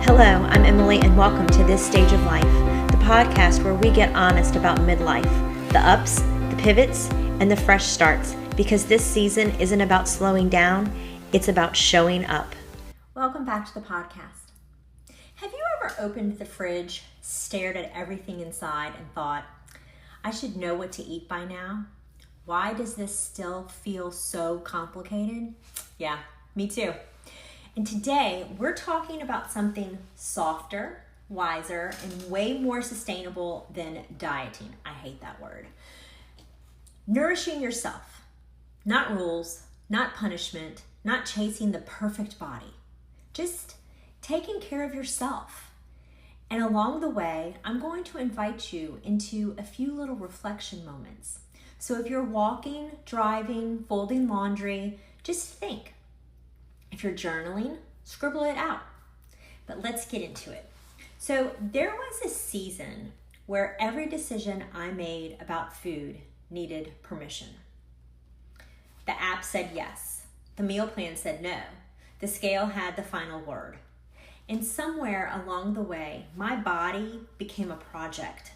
Hello, I'm Emily, and welcome to This Stage of Life, the podcast where we get honest about midlife, the ups, the pivots, and the fresh starts, because this season isn't about slowing down, it's about showing up. Welcome back to the podcast. Have you ever opened the fridge, stared at everything inside, and thought, I should know what to eat by now? Why does this still feel so complicated? Yeah, me too. And today, we're talking about something softer, wiser, and way more sustainable than dieting. I hate that word. Nourishing yourself. Not rules, not punishment, not chasing the perfect body. Just taking care of yourself. And along the way, I'm going to invite you into a few little reflection moments. So if you're walking, driving, folding laundry, just think. If you're journaling, scribble it out. But let's get into it. So there was a season where every decision I made about food needed permission. The app said yes. The meal plan said no. The scale had the final word. And somewhere along the way, my body became a project,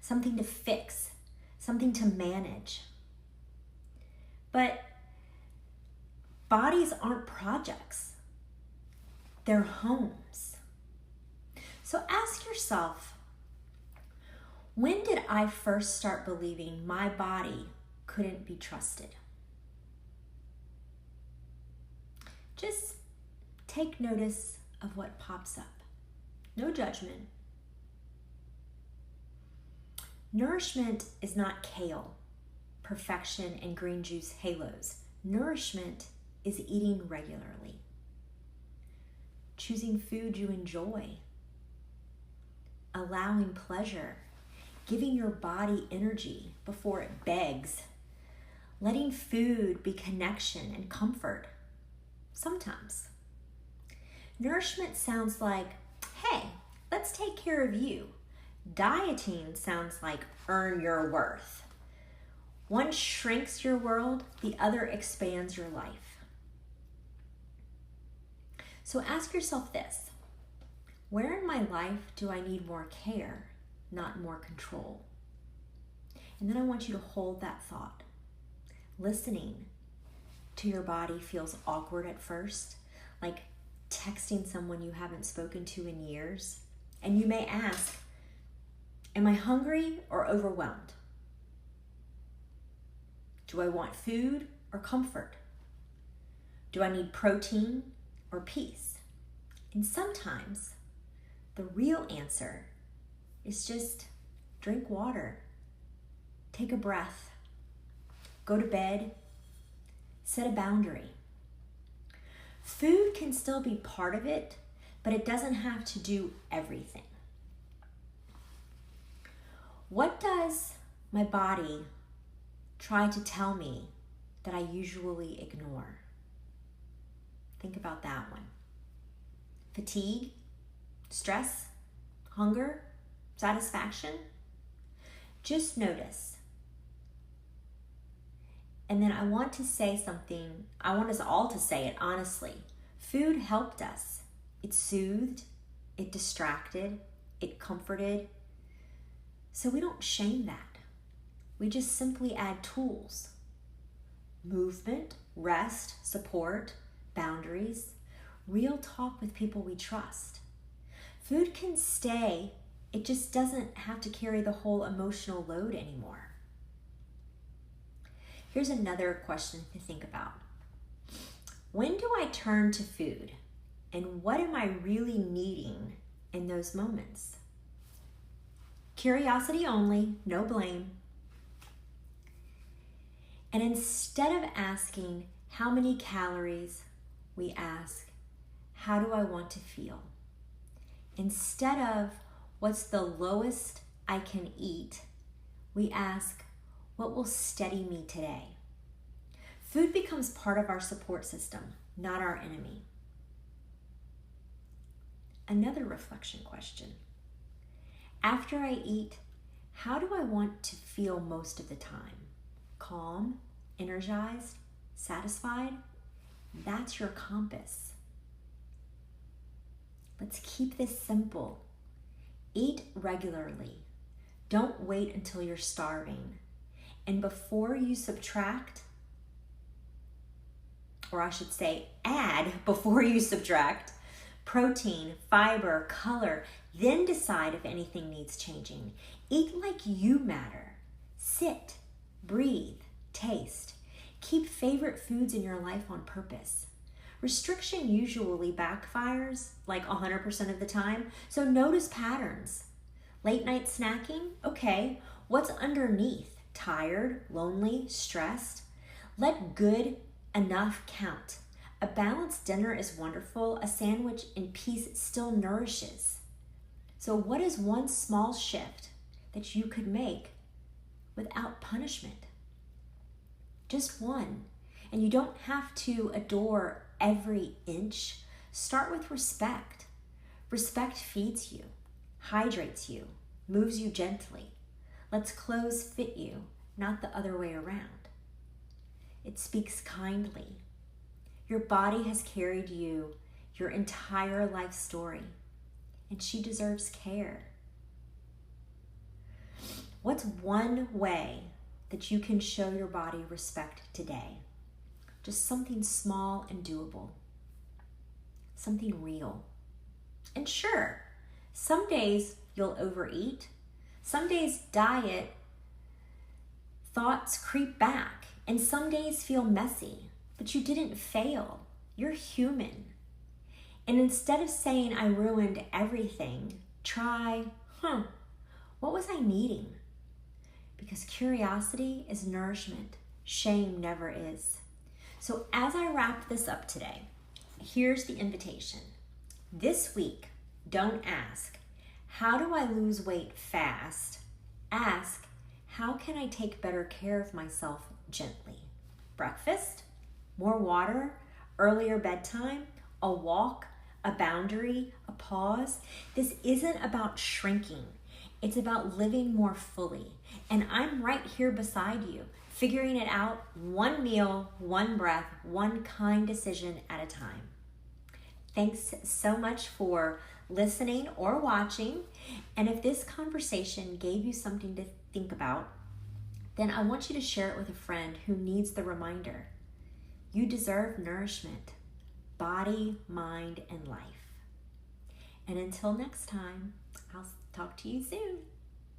something to fix, something to manage. But bodies aren't projects. They're homes. So ask yourself, when did I first start believing my body couldn't be trusted? Just take notice of what pops up. No judgment. Nourishment is not kale, perfection, and green juice halos. Nourishment is eating regularly, choosing food you enjoy, allowing pleasure, giving your body energy before it begs, letting food be connection and comfort. Sometimes. Nourishment sounds like, hey, let's take care of you. Dieting sounds like earn your worth. One shrinks your world, the other expands your life. So ask yourself this, where in my life do I need more care, not more control? And then I want you to hold that thought. Listening to your body feels awkward at first, like texting someone you haven't spoken to in years. And you may ask, am I hungry or overwhelmed? Do I want food or comfort? Do I need protein or peace? And sometimes the real answer is just drink water, take a breath, go to bed, set a boundary. Food can still be part of it, but it doesn't have to do everything. What does my body try to tell me that I usually ignore? Think about that one. Fatigue, stress, hunger, satisfaction. Just notice. And then I want to say something, I want us all to say it honestly. Food helped us. It soothed, it distracted, it comforted. So we don't shame that. We just simply add tools. Movement, rest, support, boundaries, real talk with people we trust. Food can stay, it just doesn't have to carry the whole emotional load anymore. Here's another question to think about. When do I turn to food? And what am I really needing in those moments? Curiosity only, no blame. And instead of asking how many calories, we ask, how do I want to feel? Instead of what's the lowest I can eat, we ask, what will steady me today? Food becomes part of our support system, not our enemy. Another reflection question. After I eat, how do I want to feel most of the time? Calm, energized, satisfied? That's your compass. Let's keep this simple. Eat regularly. Don't wait until you're starving. And before you subtract, or I should say add before you subtract, protein, fiber, color, then decide if anything needs changing. Eat like you matter. Sit, breathe, taste. Keep favorite foods in your life on purpose. Restriction usually backfires like 100% of the time, so notice patterns. Late night snacking? Okay, what's underneath? Tired, lonely, stressed? Let good enough count. A balanced dinner is wonderful. A sandwich in peace still nourishes. So what is one small shift that you could make without punishment? Just one. And you don't have to adore every inch. Start with respect. Respect feeds you, hydrates you, moves you gently, lets clothes fit you, not the other way around. It speaks kindly. Your body has carried you your entire life story, and she deserves care. What's one way that you can show your body respect today? Just something small and doable. Something real. And sure, some days you'll overeat. Some days diet thoughts creep back. And some days feel messy. But you didn't fail. You're human. And instead of saying I ruined everything, try, what was I needing? Because curiosity is nourishment. Shame never is. So as I wrap this up today, here's the invitation. This week, don't ask, how do I lose weight fast? Ask, how can I take better care of myself gently? Breakfast, more water, earlier bedtime, a walk, a boundary, a pause. This isn't about shrinking. It's about living more fully. And I'm right here beside you, figuring it out one meal, one breath, one kind decision at a time. Thanks so much for listening or watching. And if this conversation gave you something to think about, then I want you to share it with a friend who needs the reminder. You deserve nourishment, body, mind, and life. And until next time, I'll talk to you soon.